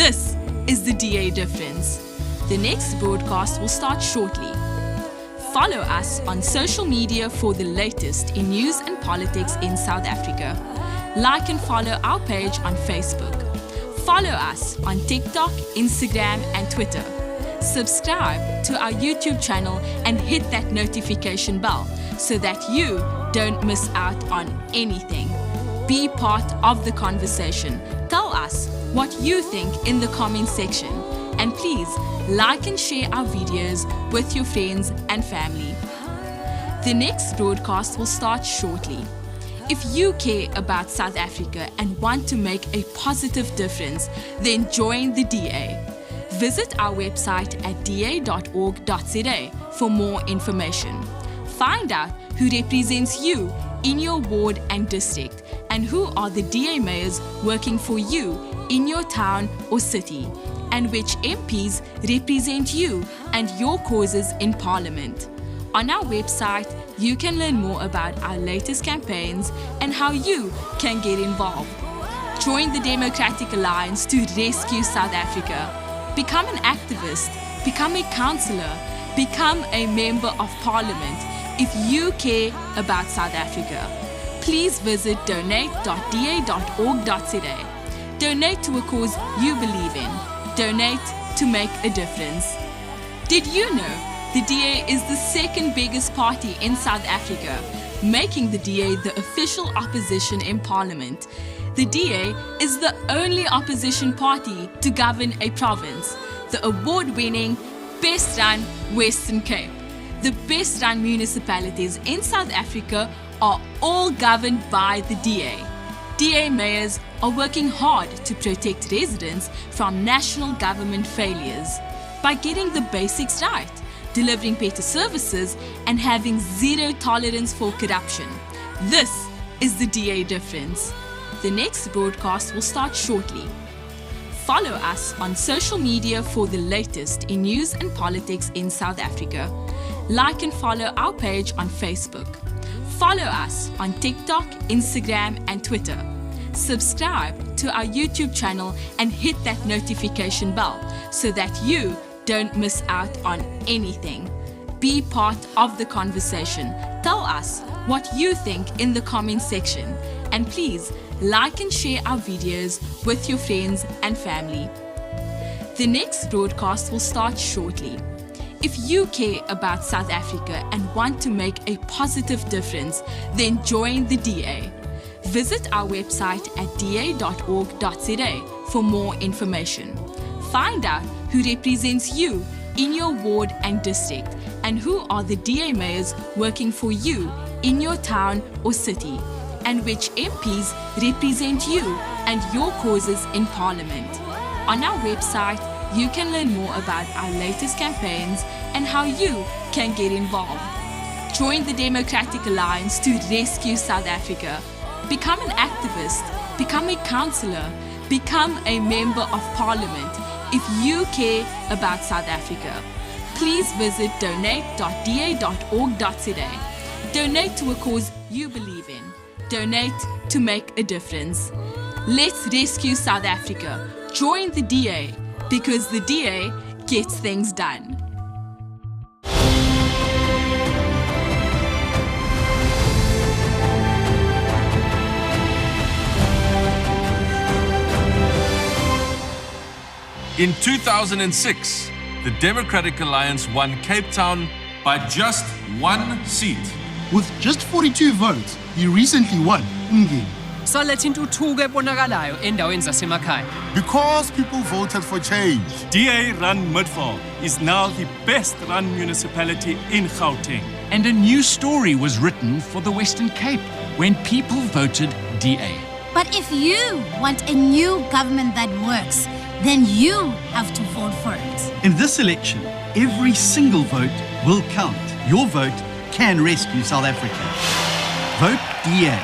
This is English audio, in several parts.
This is the DA difference. The next broadcast will start shortly. Follow us on social media for the latest in news and politics in South Africa. Like and follow our page on Facebook. Follow us on TikTok, Instagram and Twitter. Subscribe to our YouTube channel and hit that notification bell so that you don't miss out on anything. Be part of the conversation. Tell us what you think in the comment section. And please like and share our videos with your friends and family. The next broadcast will start shortly. If you care about South Africa and want to make a positive difference, then join the DA. Visit our website at da.org.za for more information. Find out who represents you in your ward and district and who are the DA mayors working for you in your town or city, and which MPs represent you and your causes in Parliament. On our website, you can learn more about our latest campaigns and how you can get involved. Join the Democratic Alliance to rescue South Africa. Become an activist, become a councillor, become a member of Parliament if you care about South Africa. Please visit donate.da.org.za. Donate to a cause you believe in. Donate to make a difference. Did you know the DA is the second biggest party in South Africa, making the DA the official opposition in Parliament? The DA is the only opposition party to govern a province, the award-winning Best Run Western Cape. The best run municipalities in South Africa are all governed by the DA. DA mayors are working hard to protect residents from national government failures by getting the basics right, delivering better services, and having zero tolerance for corruption. This is the DA difference. The next broadcast will start shortly. Follow us on social media for the latest in news and politics in South Africa. Like and follow our page on Facebook. Follow us on TikTok, Instagram and Twitter. Subscribe to our YouTube channel and hit that notification bell so that you don't miss out on anything. Be part of the conversation. Tell us what you think in the comment section. And please like and share our videos with your friends and family. The next broadcast will start shortly. If you care about South Africa and want to make a positive difference, then join the DA. Visit our website at da.org.za for more information. Find out who represents you in your ward and district and who are the DA mayors working for you in your town or city, and which MPs represent you and your causes in Parliament. On our website, you can learn more about our latest campaigns and how you can get involved. Join the Democratic Alliance to rescue South Africa. Become an activist, become a councillor, become a member of Parliament if you care about South Africa. Please visit donate.da.org.za. Donate to a cause you believe in. Donate to make a difference. Let's rescue South Africa. Join the DA, because the DA gets things done. In 2006, the Democratic Alliance won Cape Town by just one seat. With just 42 votes, he recently won Ngeni. Saletha intuthuko ebonakalayo endaweni zasemakhaya. Because people voted for change. DA-run Midvaal is now the best-run municipality in Gauteng. And a new story was written for the Western Cape when people voted DA. But if you want a new government that works, then you have to vote for it. In this election, every single vote will count. Your vote can rescue South Africa. Vote DA.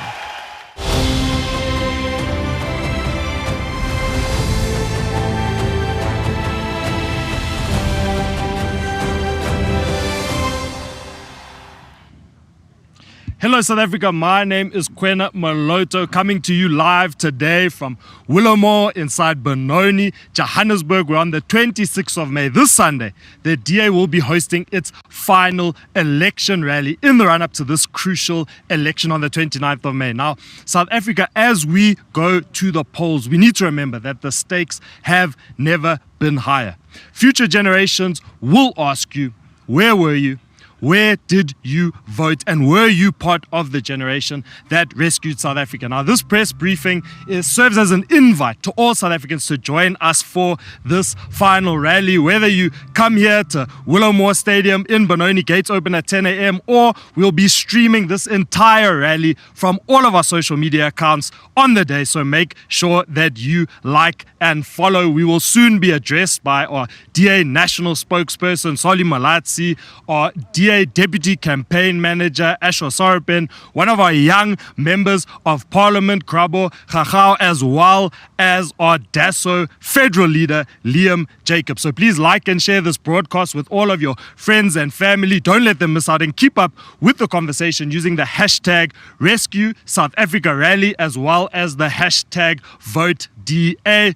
Hello, South Africa. My name is Kwena Maloto, coming to you live today from Willowmoore inside Benoni, Johannesburg. We're on the 26th of May. This Sunday, the DA will be hosting its final election rally in the run-up to this crucial election on the 29th of May. Now, South Africa, as we go to the polls, we need to remember that the stakes have never been higher. Future generations will ask you, where were you? Where did you vote? And were you part of the generation that rescued South Africa? Now, this press briefing serves as an invite to all South Africans to join us for this final rally. Whether you come here to Willowmoore Stadium in Benoni, gates open at 10 a.m., or we'll be streaming this entire rally from all of our social media accounts on the day. So make sure that you like and follow. We will soon be addressed by our DA National Spokesperson, Malatsi, our DA Deputy Campaign Manager, Ashor Sarupen, one of our young members of Parliament, Karabo, Khakhau, as well as our DASO Federal Leader, Liam Jacobs. So please like and share this broadcast with all of your friends and family. Don't let them miss out, and keep up with the conversation using the hashtag Rescue South Africa Rally as well as the hashtag Vote DA.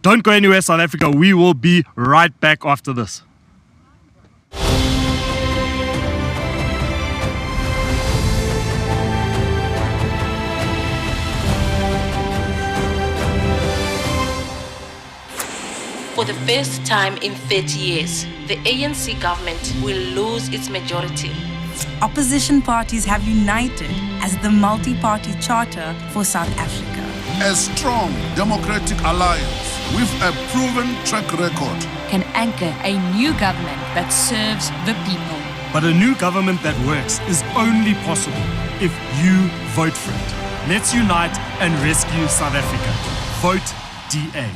Don't go anywhere, South Africa. We will be right back after this. For the first time in 30 years, the ANC government will lose its majority. Opposition parties have united as the multi-party charter for South Africa. A strong democratic alliance with a proven track record can anchor a new government that serves the people. But a new government that works is only possible if you vote for it. Let's unite and rescue South Africa. Vote DA.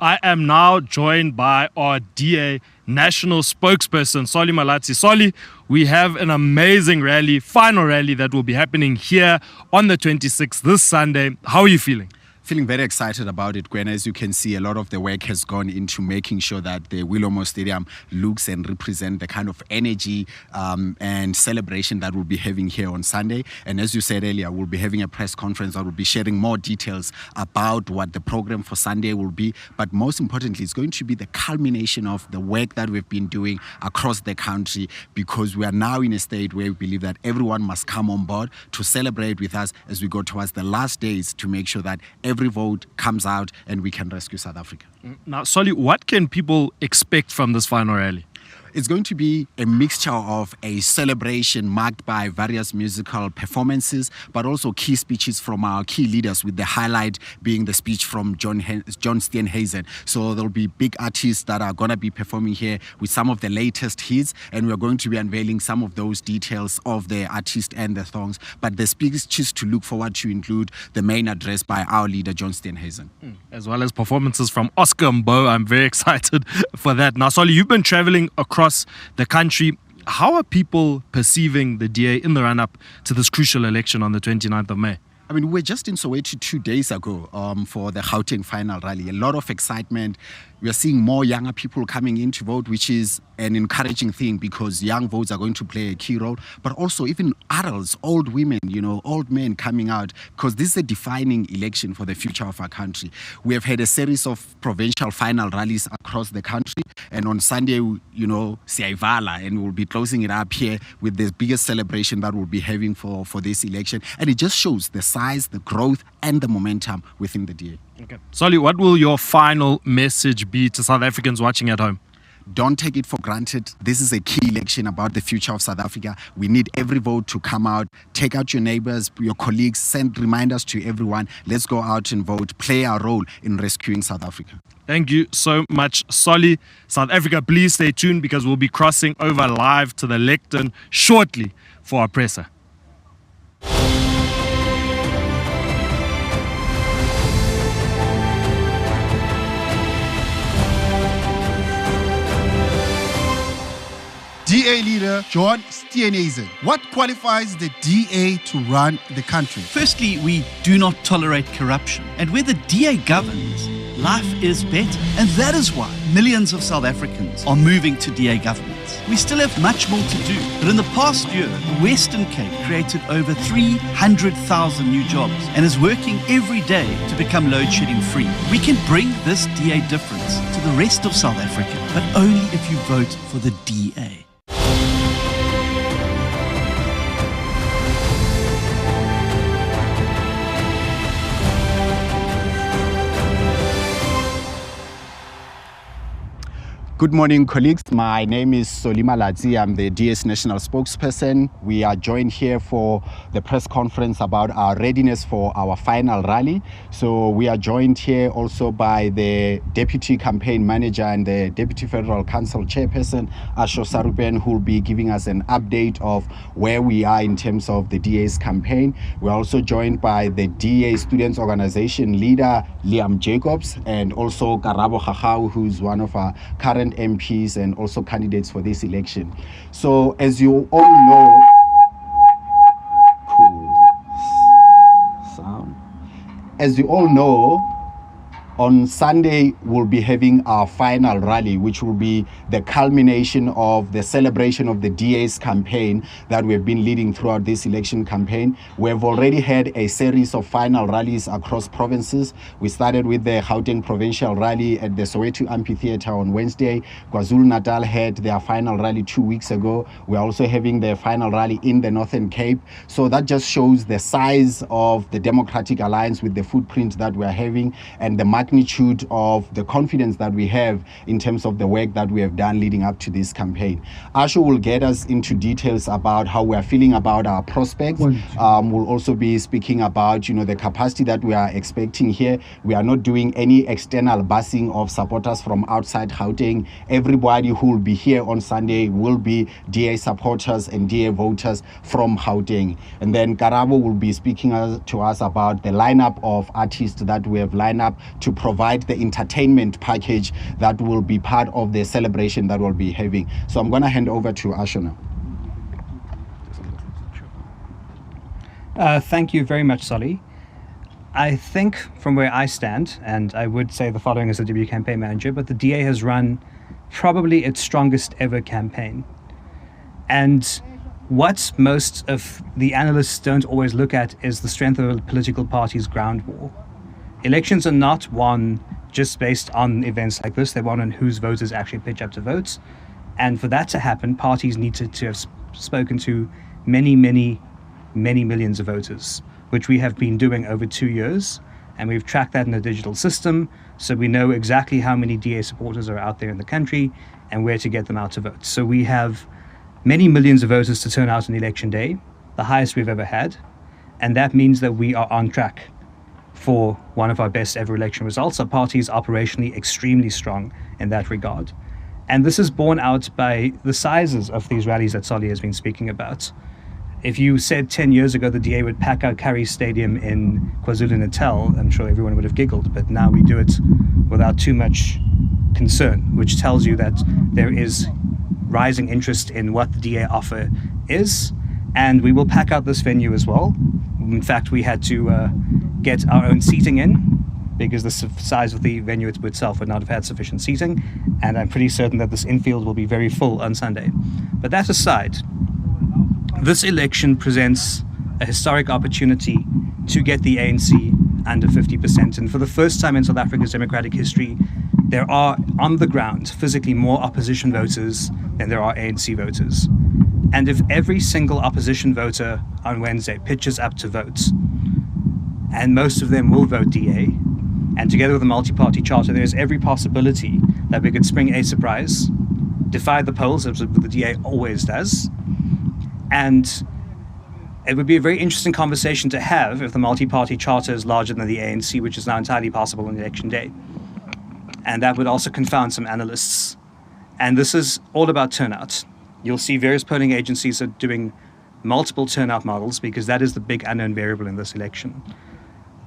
I am now joined by our DA National Spokesperson, Malatsi. Soli, we have an amazing rally, final rally that will be happening here on the 26th, this Sunday. How are you feeling? Feeling very excited about it, Gwen. As you can see, a lot of the work has gone into making sure that the Willowmoore Stadium looks and represents the kind of energy and celebration that we'll be having here on Sunday. And as you said earlier, we'll be having a press conference that will be sharing more details about what the program for Sunday will be. But most importantly, it's going to be the culmination of the work that we've been doing across the country, because we are now in a state where we believe that everyone must come on board to celebrate with us as we go towards the last days to make sure that every vote comes out and we can rescue South Africa. Now, Soli, what can people expect from this final rally? It's going to be a mixture of a celebration marked by various musical performances, but also key speeches from our key leaders, with the highlight being the speech from John Steenhuisen. So there'll be big artists that are going to be performing here with some of the latest hits, and we're going to be unveiling some of those details of the artist and the songs. But the speeches to look forward to include the main address by our leader, John Steenhuisen. As well as performances from Oscar Mbo. I'm very excited for that. Now, Soli, you've been traveling across the country. How are people perceiving the DA in the run-up to this crucial election on the 29th of May? I mean, we're just in Soweto 2 days ago for the Gauteng final rally. A lot of excitement. We are seeing more younger people coming in to vote, which is an encouraging thing, because young votes are going to play a key role. But also even adults, old women, old men coming out, because this is a defining election for the future of our country. We have had a series of provincial final rallies across the country. And on Sunday, Siaivala, and we'll be closing it up here with the biggest celebration that we'll be having for this election. And it just shows the size, the growth, and the momentum within the DA. Okay. Soli, what will your final message be to South Africans watching at home? Don't take it for granted. This is a key election about the future of South Africa. We need every vote to come out. Take out your neighbors, your colleagues, send reminders to everyone. Let's go out and vote. Play our role in rescuing South Africa. Thank you so much, Soli. South Africa, please stay tuned, because we'll be crossing over live to the lectern shortly for our presser. DA leader John Steenhuisen. What qualifies the DA to run the country? Firstly, we do not tolerate corruption. And where the DA governs, life is better. And that is why millions of South Africans are moving to DA governments. We still have much more to do. But in the past year, the Western Cape created over 300,000 new jobs and is working every day to become load shedding free. We can bring this DA difference to the rest of South Africa, but only if you vote for the DA. Good morning, colleagues. My name is Malatsi. I'm the DA's national spokesperson. We are joined here for the press conference about our readiness for our final rally. So we are joined here also by the deputy campaign manager and the deputy federal council chairperson, Ashor Sarupen, who will be giving us an update of where we are in terms of the DA's campaign. We're also joined by the DA Students Organization leader, Liam Jacobs, and also Karabo Khakhau, who's one of our current MPs and also candidates for this election. So as you all know, as you all know, on Sunday, we'll be having our final rally, which will be the culmination of the celebration of the DA's campaign that we've been leading throughout this election campaign. We've already had a series of final rallies across provinces. We started with the Gauteng provincial rally at the Soweto Amphitheatre on Wednesday. KwaZulu-Natal had their final rally 2 weeks ago. We're also having the final rally in the Northern Cape. So that just shows the size of the Democratic Alliance with the footprint that we're having and the magnitude of the confidence that we have in terms of the work that we have done leading up to this campaign. Ashor will get us into details about how we are feeling about our prospects. We'll also be speaking about, the capacity that we are expecting here. We are not doing any external busing of supporters from outside Gauteng. Everybody who will be here on Sunday will be DA supporters and DA voters from Gauteng. And then Karabo will be speaking to us about the lineup of artists that we have lined up to provide the entertainment package that will be part of the celebration that we'll be having. So I'm going to hand over to Ashor now. Thank you very much, Solly. I think from where I stand, and I would say the following as a deputy campaign manager, but the DA has run probably its strongest ever campaign. And what most of the analysts don't always look at is the strength of a political party's ground war. Elections are not won just based on events like this. They're won on whose voters actually pitch up to vote. And for that to happen, parties need to have spoken to many, many, many millions of voters, which we have been doing over 2 years. And we've tracked that in a digital system, so we know exactly how many DA supporters are out there in the country and where to get them out to vote. So we have many millions of voters to turn out on election day, the highest we've ever had. And that means that we are on track for one of our best ever election results. Our party is operationally extremely strong in that regard. And this is borne out by the sizes of these rallies that Solly has been speaking about. If you said 10 years ago the DA would pack out Harpur Stadium in KwaZulu-Natal, I'm sure everyone would have giggled, but now we do it without too much concern, which tells you that there is rising interest in what the DA offer is, and we will pack out this venue as well. In fact, we had to get our own seating in because the size of the venue itself would not have had sufficient seating, and I'm pretty certain that this infield will be very full on Sunday. But that aside, this election presents a historic opportunity to get the ANC under 50%, and for the first time in South Africa's democratic history, there are on the ground physically more opposition voters than there are ANC voters. And if every single opposition voter on Wednesday pitches up to vote, and most of them will vote DA, and together with the multi-party charter, there's every possibility that we could spring a surprise, defy the polls, as the DA always does, and it would be a very interesting conversation to have if the multi-party charter is larger than the ANC, which is now entirely possible on election day. And that would also confound some analysts. And this is all about turnout. You'll see various polling agencies are doing multiple turnout models because that is the big unknown variable in this election.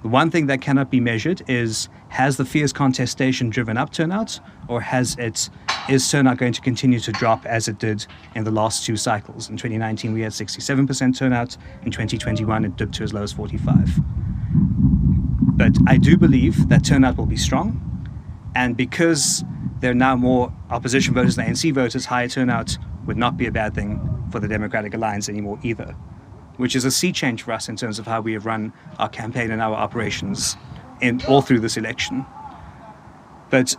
The one thing that cannot be measured is, has the fierce contestation driven up turnout, or has it is turnout going to continue to drop as it did in the last two cycles? In 2019, we had 67% turnout. In 2021, it dipped to as low as 45%. But I do believe that turnout will be strong. And because there are now more opposition voters than ANC voters, higher turnout would not be a bad thing for the Democratic Alliance anymore either, which is a sea change for us in terms of how we have run our campaign and our operations all through this election. But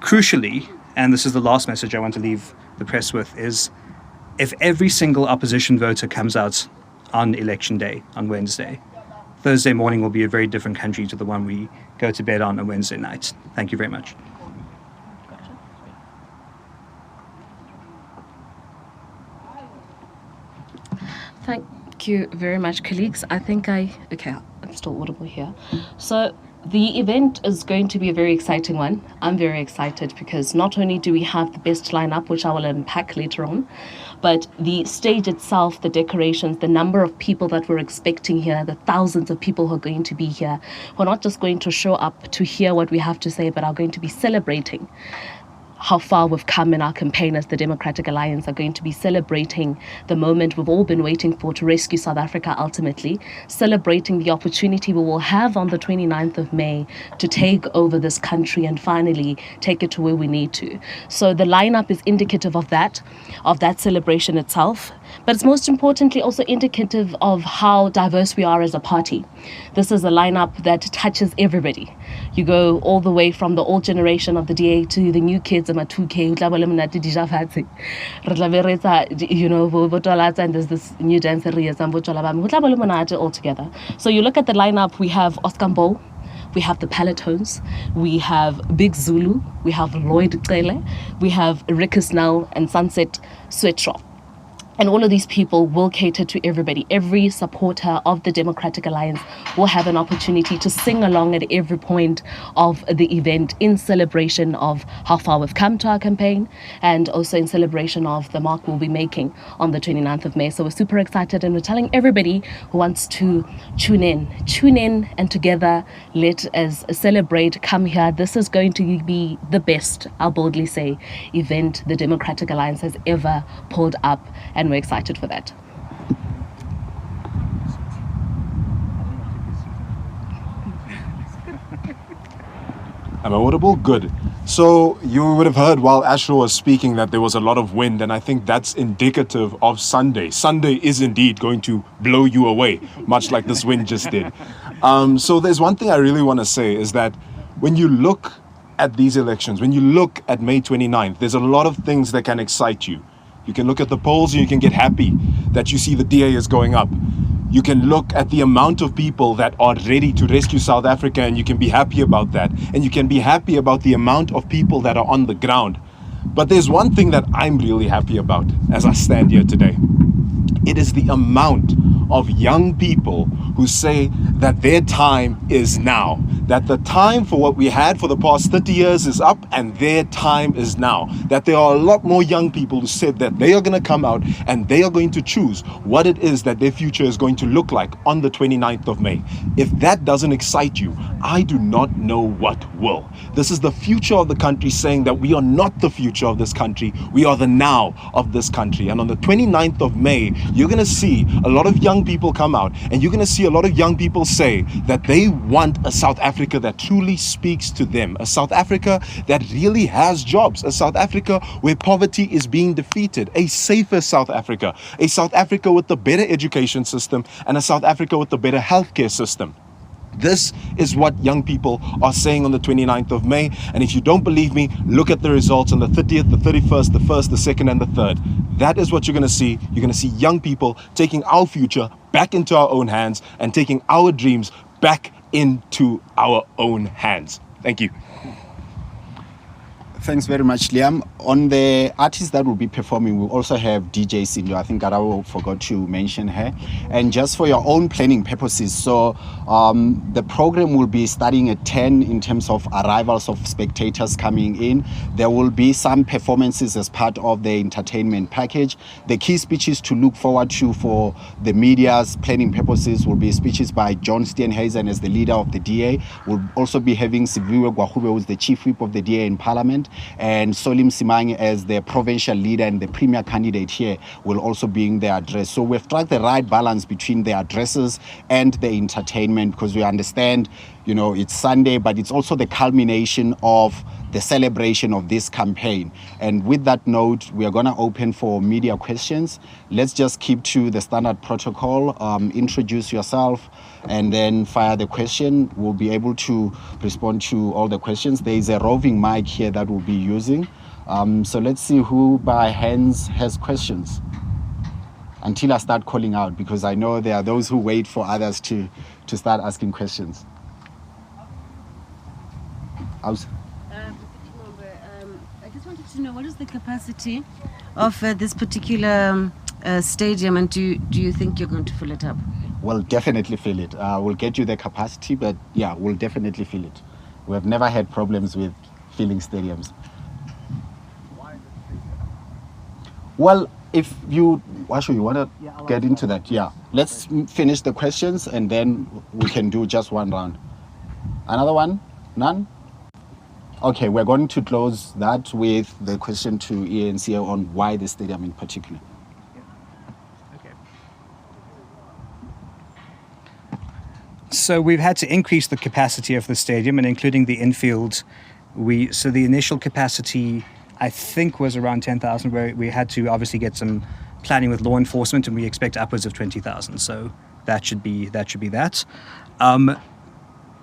crucially, and this is the last message I want to leave the press with, is if every single opposition voter comes out on election day, on Wednesday, Thursday morning will be a very different country to the one we go to bed on Wednesday night. Thank you very much. Thank you very much, colleagues. I think I'm still audible here. So the event is going to be a very exciting one. I'm very excited because not only do we have the best lineup, which I will unpack later on, but the stage itself, the decorations, the number of people that we're expecting here, the thousands of people who are going to be here, who are not just going to show up to hear what we have to say, but are going to be celebrating how far we've come in our campaign as the Democratic Alliance, are going to be celebrating the moment we've all been waiting for to rescue South Africa ultimately, celebrating the opportunity we will have on the 29th of May to take over this country and finally take it to where we need to. So the lineup is indicative of that celebration itself, but it's most importantly also indicative of how diverse we are as a party. This is a lineup that touches everybody. You go all the way from the old generation of the DA to the new kids, and there's this new dance all together. So you look at the lineup, we have Oscar Mbo, we have the Parlotones, we have Big Zulu, we have Lloyd Qele, we have Rikus Nell and Sunset Sweatshop. And all of these people will cater to everybody. Every supporter of the Democratic Alliance will have an opportunity to sing along at every point of the event in celebration of how far we've come to our campaign and also in celebration of the mark we'll be making on the 29th of May. So we're super excited and we're telling everybody who wants to tune in and together let us celebrate, come here. This is going to be the best, I'll boldly say, event the Democratic Alliance has ever pulled up, and we're excited for that. Am I audible? Good. So you would have heard while Ashor was speaking that there was a lot of wind, and I think that's indicative of Sunday. Sunday is indeed going to blow you away, much like this wind just did. So there's one thing I really want to say is that when you look at these elections, when you look at May 29th, there's a lot of things that can excite you. You can look at the polls and you can get happy that you see the DA is going up. You can look at the amount of people that are ready to rescue South Africa and you can be happy about that. And you can be happy about the amount of people that are on the ground. But there's one thing that I'm really happy about as I stand here today. It is the amount of young people who say that their time is now, that the time for what we had for the past 30 years is up and their time is now, that there are a lot more young people who said that they are going to come out and they are going to choose what it is that their future is going to look like on the 29th of May. If that doesn't excite you, I do not know what will. This is the future of the country saying that we are not the future of this country, we are the now of this country. And on the 29th of May, you're going to see a lot of young people come out and you're going to see a lot of young people say that they want a South Africa that truly speaks to them, a South Africa that really has jobs, a South Africa where poverty is being defeated, a safer South Africa, a South Africa with a better education system and a South Africa with a better healthcare system. This is what young people are saying on the 29th of May. And if you don't believe me, look at the results on the 30th, the 31st, the 1st, the 2nd, and the 3rd. That is what you're going to see. You're going to see young people taking our future back into our own hands and taking our dreams back into our own hands. Thank you. Thanks very much, Liam. On the artists that will be performing, we also have DJ Sindo. I think Karabo forgot to mention her. And just for your own planning purposes, so the program will be starting at 10 in terms of arrivals of spectators coming in. There will be some performances as part of the entertainment package. The key speeches to look forward to for the media's planning purposes will be speeches by John Steenhuisen as the leader of the DA. We'll also be having Siviwe Gwahube, who's the chief whip of the DA in Parliament. and Solim Simang as the provincial leader and the premier candidate here will also be in the address. So we've struck the right balance between the addresses and the entertainment, because we understand, it's Sunday, but it's also the culmination of the celebration of this campaign. And with that note, we are going to open for media questions. Let's just keep to the standard protocol. Introduce yourself and then fire the question. We'll be able to respond to all the questions. There is a roving mic here that we'll be using. So let's see who by hands has questions until I start calling out, because I know there are those who wait for others to start asking questions. I just wanted to know, what is the capacity of this particular stadium, and do you think you're going to fill it up? We'll definitely fill it. We'll get you the capacity, but yeah, we'll definitely fill it. We have never had problems with filling stadiums. Well, if you, Ashor, you want to get into that? Yeah. Let's finish the questions and then we can do just one round. Another one? None? Okay, we're going to close that with the question to ANC on why the stadium in particular. So we've had to increase the capacity of the stadium, and including the infield. So the initial capacity, I think, was around 10,000, where we had to obviously get some planning with law enforcement, and we expect upwards of 20,000. So that should be that.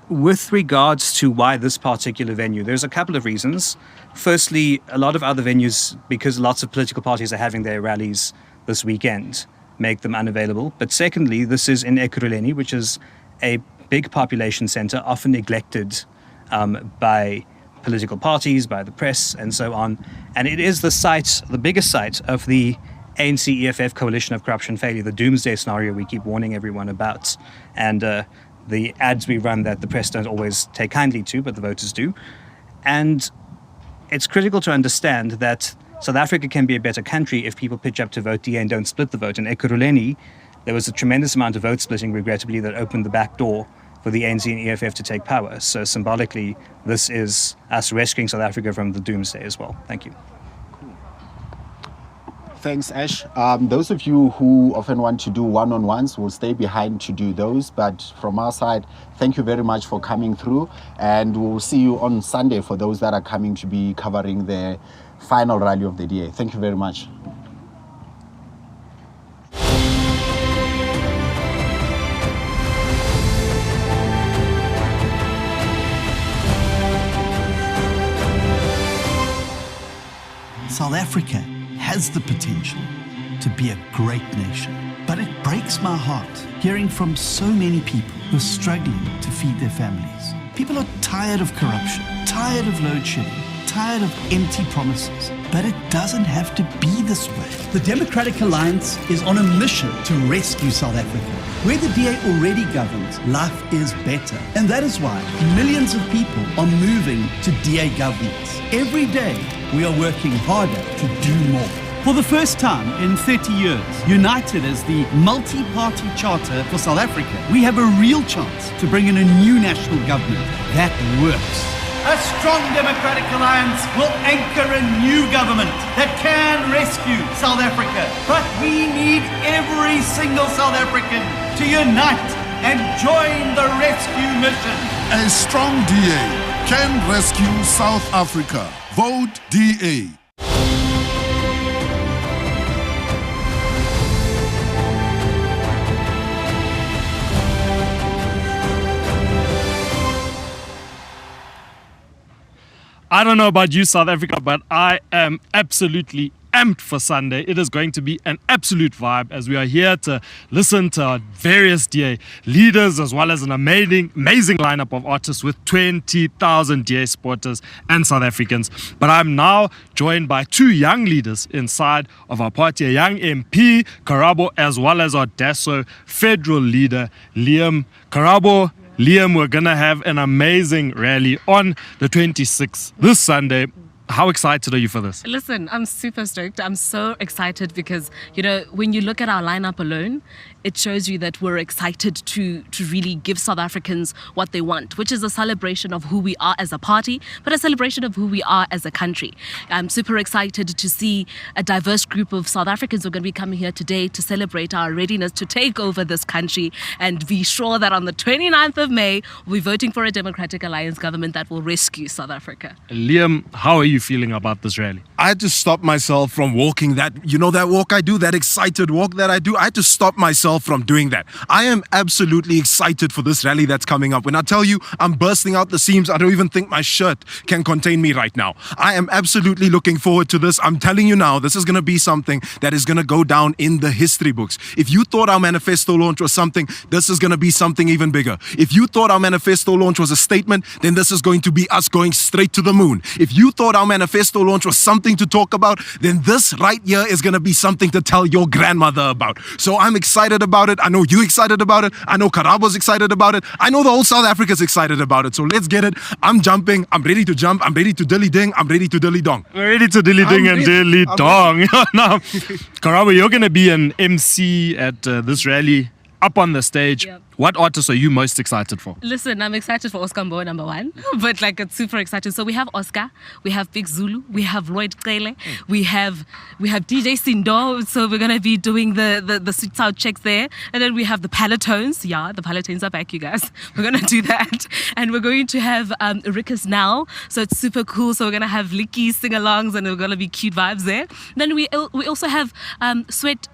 With regards to why this particular venue, there's a couple of reasons. Firstly, a lot of other venues, because lots of political parties are having their rallies this weekend, make them unavailable. But secondly, this is in Ekurhuleni, which is a big population center, often neglected by political parties, by the press, and so on. And it is the biggest site of the ANC-EFF coalition of corruption failure, the doomsday scenario we keep warning everyone about. And the ads we run that the press don't always take kindly to, but the voters do. And it's critical to understand that South Africa can be a better country if people pitch up to vote DA and don't split the vote. In Ekurhuleni, there was a tremendous amount of vote splitting, regrettably, that opened the back door for the ANC and EFF to take power. So symbolically, this is us rescuing South Africa from the doomsday as well. Thank you. Thanks, Ash. Those of you who often want to do one-on-ones will stay behind to do those. But from our side, thank you very much for coming through. And we'll see you on Sunday for those that are coming to be covering the final rally of the DA. Thank you very much. South Africa has the potential to be a great nation. But it breaks my heart hearing from so many people who are struggling to feed their families. People are tired of corruption, tired of load shedding, tired of empty promises. But it doesn't have to be this way. The Democratic Alliance is on a mission to rescue South Africa. Where the DA already governs, life is better. And that is why millions of people are moving to DA governance. Every day, we are working harder to do more. For the first time in 30 years, united as the multi-party charter for South Africa, we have a real chance to bring in a new national government that works. A strong Democratic Alliance will anchor a new government that can rescue South Africa. But we need every single South African to unite and join the rescue mission. A strong DA can rescue South Africa. Vote DA. I don't know about you, South Africa, but I am absolutely amped for Sunday. It is going to be an absolute vibe as we are here to listen to our various DA leaders, as well as an amazing lineup of artists with 20,000 DA supporters and South Africans. But I'm now joined by two young leaders inside of our party, a young MP, Karabo, as well as our DASO federal leader, Liam. Karabo, Liam, we're going to have an amazing rally on the 26th, this Sunday. how excited are you for this? Listen, I'm super stoked. I'm so excited because, when you look at our lineup alone, it shows you that we're excited to really give South Africans what they want, which is a celebration of who we are as a party, but a celebration of who we are as a country. I'm super excited to see a diverse group of South Africans who are going to be coming here today to celebrate our readiness to take over this country and be sure that on the 29th of May, we're voting for a Democratic Alliance government that will rescue South Africa. Liam, how are you feeling about this rally? I had to stop myself from walking that walk I do, that excited walk that I do. I had to stop myself from doing that. I am absolutely excited for this rally that's coming up. When I tell you I'm bursting out the seams, I don't even think my shirt can contain me right now. I am absolutely looking forward to this. I'm telling you now, this is going to be something that is going to go down in the history books. If you thought our manifesto launch was something, this is going to be something even bigger. If you thought our manifesto launch was a statement, then this is going to be us going straight to the moon. If you thought our manifesto launch was something to talk about, then this right here is going to be something to tell your grandmother about. So I'm excited about it. I know you're excited about it. I know Karabo's excited about it. I know the whole South Africa's excited about it. So let's get it. I'm jumping. I'm ready to jump. I'm ready to dilly ding. I'm ready to dilly dong. We're ready to dilly ding and dilly dong. Now, Karabo, you're going to be an MC at this rally, up on the stage. Yep. What artists are you most excited for? Listen, I'm excited for Oscar Mbo, number one, but it's super exciting. So we have Oscar, we have Big Zulu, we have Lloyd Qele, we have DJ Sindo. So we're gonna be doing the sit out checks there, and then we have the Parlotones. Yeah, the Parlotones are back, you guys. We're gonna do that, and we're going to have Rikus now. So it's super cool. So we're gonna have Licky sing-alongs, and we're gonna be cute vibes there. Then we also have Sweat.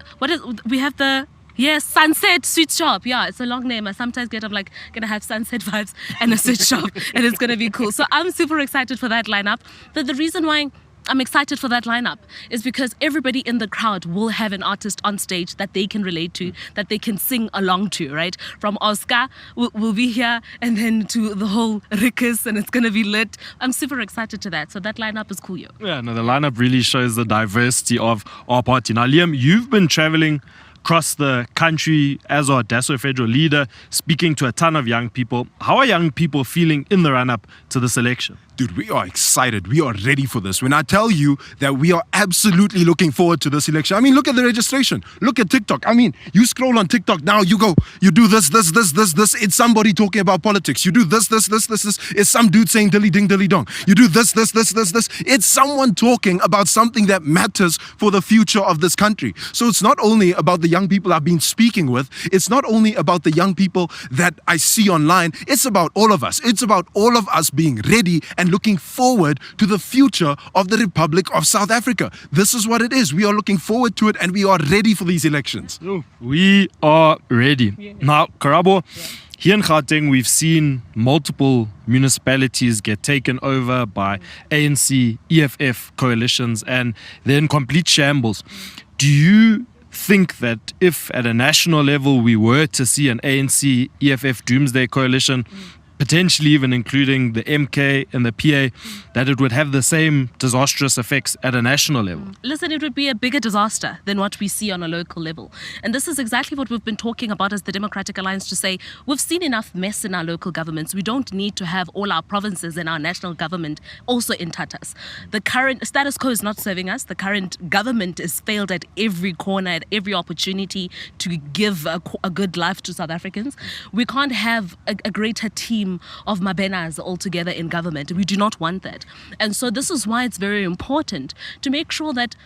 We have the. Yes, Sunset Sweet Shop. Yeah, it's a long name. I sometimes get gonna have Sunset vibes and a sweet shop, and it's gonna be cool. So I'm super excited for that lineup. But the reason why I'm excited for that lineup is because everybody in the crowd will have an artist on stage that they can relate to, that they can sing along to, right? From Oscar, we'll be here, and then to the whole Rikus, and it's gonna be lit. I'm super excited to that. So that lineup is cool, yo. Yeah, no, the lineup really shows the diversity of our party. Now, Liam, you've been traveling across the country as our DASO federal leader, speaking to a ton of young people. How are young people feeling in the run-up to this election? Dude, we are excited. We are ready for this. When I tell you that we are absolutely looking forward to this election, I mean, look at the registration. Look at TikTok. I mean, you scroll on TikTok now, you do this. It's somebody talking about politics. You do this. It's some dude saying dilly ding, dilly dong. You do this. It's someone talking about something that matters for the future of this country. So it's not only about the young people I've been speaking with. It's not only about the young people that I see online. It's about all of us. It's about all of us being ready and looking forward to the future of the Republic of South Africa. This is what it is. We are looking forward to it, and we are ready for these elections. We are ready. Yeah. Now, Karabo, here in Gauteng, we've seen multiple municipalities get taken over by ANC, EFF coalitions, and they're in complete shambles. Do you think that if at a national level we were to see an ANC, EFF doomsday coalition, potentially even including the MK and the PA, that it would have the same disastrous effects at a national level? Listen, it would be a bigger disaster than what we see on a local level. And this is exactly what we've been talking about as the Democratic Alliance, to say we've seen enough mess in our local governments. We don't need to have all our provinces and our national government also in tatters. The current status quo is not serving us. The current government has failed at every corner, at every opportunity to give a good life to South Africans. We can't have a greater team of Mabenas all together in government. We do not want that. And so this is why it's very important to make sure that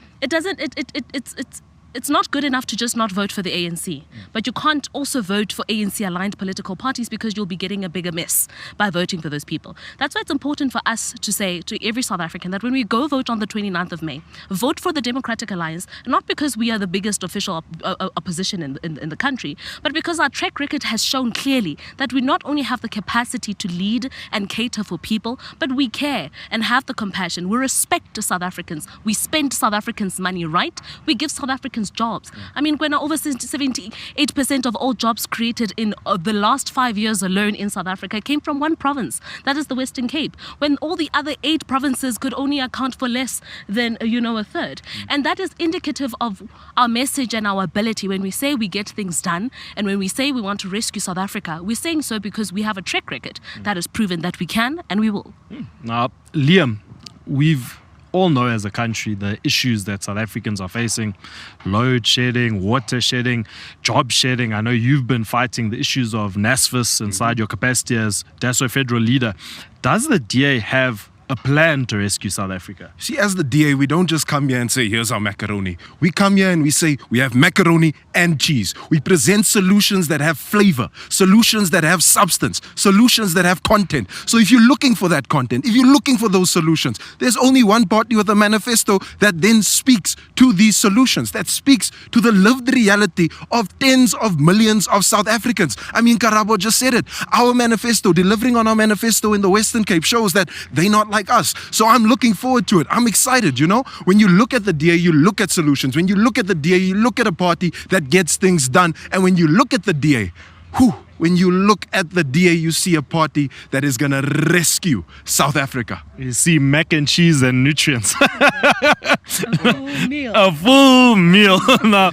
it's not good enough to just not vote for the ANC, but you can't also vote for ANC-aligned political parties, because you'll be getting a bigger mess by voting for those people. That's why it's important for us to say to every South African that when we go vote on the 29th of May, vote for the Democratic Alliance, not because we are the biggest official opposition in the country, but because our track record has shown clearly that we not only have the capacity to lead and cater for people, but we care and have the compassion. We respect South Africans. We spend South Africans' money right. We give South Africans jobs. I mean, when over 78% of all jobs created in the last 5 years alone in South Africa came from one province, that is the Western Cape, when all the other 8 provinces could only account for less than, a third. And that is indicative of our message and our ability. When we say we get things done, and when we say we want to rescue South Africa, we're saying so because we have a track record that has proven that we can and we will. Now, Liam, we've all know as a country the issues that South Africans are facing: load shedding, water shedding, job shedding. I know you've been fighting the issues of NASFIS inside your capacity as DASO federal leader. Does the DA have a plan to rescue South Africa? See, as the DA, we don't just come here and say, here's our macaroni. We come here and we say, we have macaroni and cheese. We present solutions that have flavor, solutions that have substance, solutions that have content. So if you're looking for that content, if you're looking for those solutions, there's only one party with a manifesto that then speaks to these solutions, that speaks to the lived reality of tens of millions of South Africans. I mean, Karabo just said it. Our manifesto, delivering on our manifesto in the Western Cape, shows that they're not like us. So I'm looking forward to it. I'm excited, you know. When you look at the DA, you look at solutions. When you look at the DA, you look at a party that gets things done. And when you look at the DA, when you look at the DA, you see a party that is going to rescue South Africa. You see mac and cheese and nutrients. A full meal. A full meal. Now,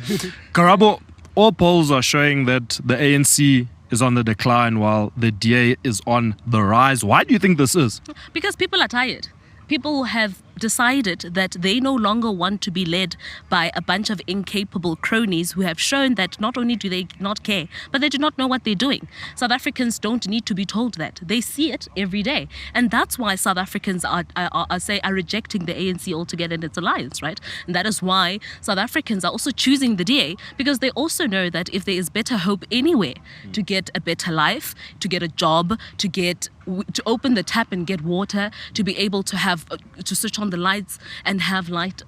Karabo, all polls are showing that the ANC is on the decline while the DA is on the rise. Why do you think this is? Because people are tired. People have decided that they no longer want to be led by a bunch of incapable cronies who have shown that not only do they not care, but they do not know what they're doing. South Africans don't need to be told that. They see it every day. And that's why South Africans are rejecting the ANC altogether in its alliance, right? And that is why South Africans are also choosing the DA, because they also know that if there is better hope anywhere to get a better life, to get a job, to open the tap and get water, to be able to have to switch on the lights and have light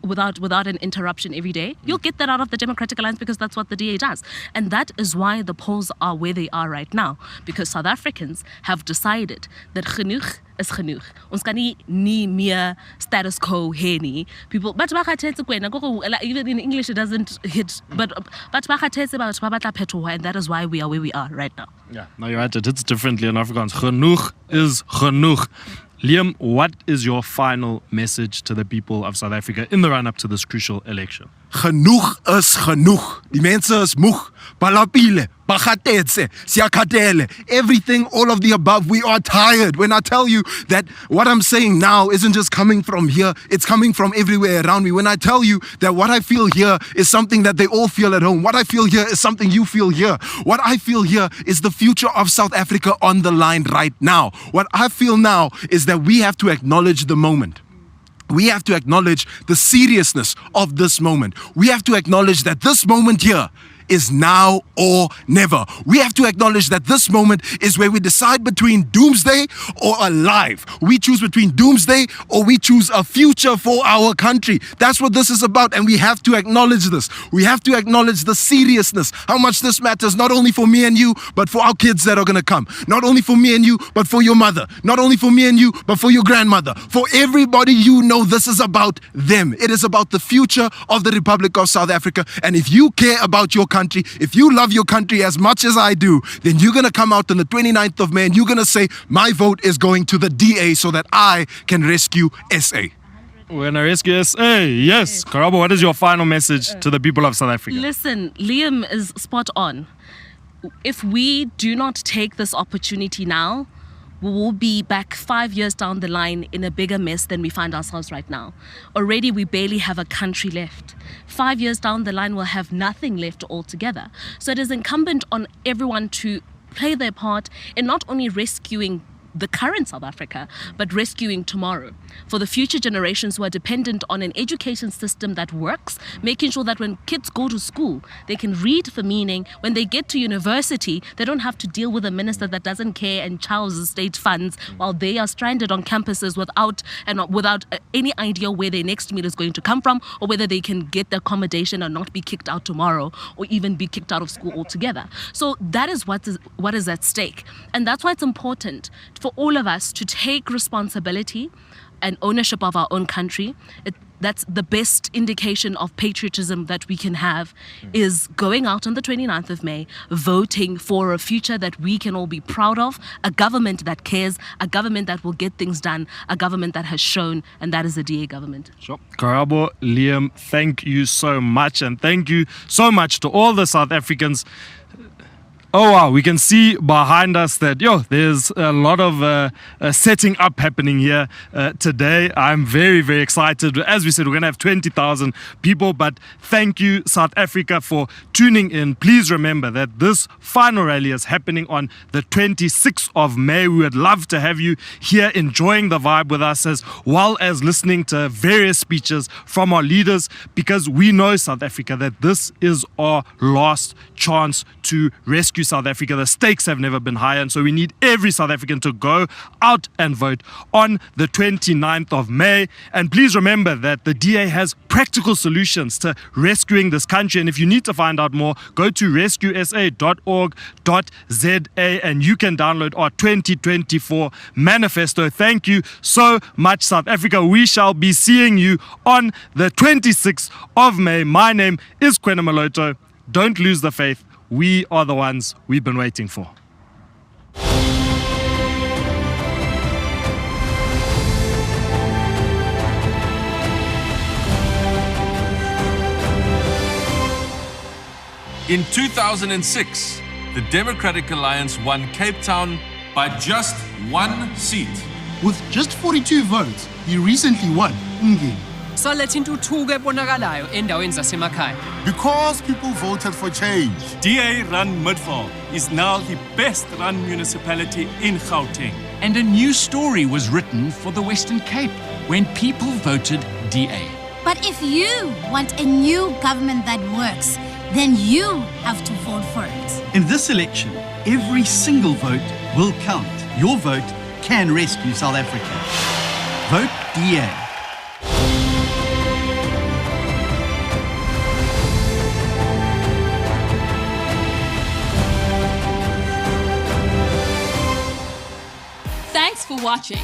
without an interruption every day, you'll get that out of the Democratic Alliance, because that's what the DA does. And that is why the polls are where they are right now, because South Africans have decided that genoeg is genoeg. Ons kan nie meer status quo hê nie. People, but even in English it doesn't hit, but and that is why we are where we are right now. Yeah, no, you're right. It hits differently in Afrikaans. Genoeg is genoeg. Liam, what is your final message to the people of South Africa in the run-up to this crucial election? Genoeg is genoeg. Die mense is moeg. Balapile, bagatetse, siakatele, everything, all of the above. We are tired. When I tell you that what I'm saying now isn't just coming from here, it's coming from everywhere around me. When I tell you that what I feel here is something that they all feel at home, what I feel here is something you feel here. What I feel here is the future of South Africa on the line right now. What I feel now is that we have to acknowledge the moment. We have to acknowledge the seriousness of this moment. We have to acknowledge that this moment here is now or never. We have to acknowledge that this moment is where we decide between doomsday or alive. We choose between doomsday or we choose a future for our country. That's what this is about, and we have to acknowledge this. We have to acknowledge the seriousness, how much this matters, not only for me and you, but for our kids that are going to come. Not only for me and you, but for your mother. Not only for me and you, but for your grandmother. For everybody you know, this is about them. It is about the future of the Republic of South Africa. And if you care about your country, if you love your country as much as I do, then you're going to come out on the 29th of May and you're going to say, my vote is going to the DA so that I can rescue SA. We're going to rescue SA, yes. Karabo, what is your final message to the people of South Africa? Listen, Liam is spot on. If we do not take this opportunity now, we will be back 5 years down the line in a bigger mess than we find ourselves right now. Already, we barely have a country left. 5 years down the line, we'll have nothing left altogether. So it is incumbent on everyone to play their part in not only rescuing the current South Africa, but rescuing tomorrow. For the future generations who are dependent on an education system that works, making sure that when kids go to school, they can read for meaning. When they get to university, they don't have to deal with a minister that doesn't care and chouses state funds while they are stranded on campuses without any idea where their next meal is going to come from, or whether they can get the accommodation and not be kicked out tomorrow, or even be kicked out of school altogether. So that is what is at stake. And that's why it's important for all of us to take responsibility and ownership of our own country. That's the best indication of patriotism that we can have, is going out on the 29th of May, voting for a future that we can all be proud of, a government that cares, a government that will get things done, a government that has shown, and that is the DA government. Sure. Karabo, Liam, thank you so much, and thank you so much to all the South Africans. Oh wow, we can see behind us that there's a lot of setting up happening here today. I'm very, very excited. As we said, we're going to have 20,000 people, but thank you, South Africa, for tuning in. Please remember that this final rally is happening on the 26th of May. We would love to have you here enjoying the vibe with us, as well as listening to various speeches from our leaders, because we know, South Africa, that this is our last chance to rescue South Africa. The stakes have never been higher, and so we need every South African to go out and vote on the 29th of May. And please remember that the DA has practical solutions to rescuing this country, and if you need to find out more, go to rescuesa.org.za and you can download our 2024 manifesto. Thank you so much, South Africa. We shall be seeing you on the 26th of May. My name is Kwena Maloto. Don't lose the faith. We are the ones we've been waiting for. In 2006, the Democratic Alliance won Cape Town by just 1 seat. With just 42 votes, he recently won Ngeni. Saletha intuthuko ebonakalayo endaweni zasemakhaya. Because people voted for change. DA-run Midvaal is now the best-run municipality in Gauteng. And a new story was written for the Western Cape when people voted DA. But if you want a new government that works, then you have to vote for it. In this election, every single vote will count. Your vote can rescue South Africa. Vote DA. Thanks for watching.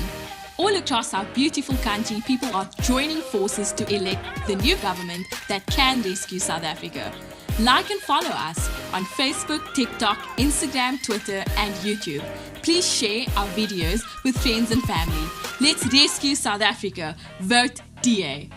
All across our beautiful country, people are joining forces to elect the new government that can rescue South Africa. Like and follow us on Facebook, TikTok, Instagram, Twitter, and YouTube. Please share our videos with friends and family. Let's rescue South Africa. Vote DA.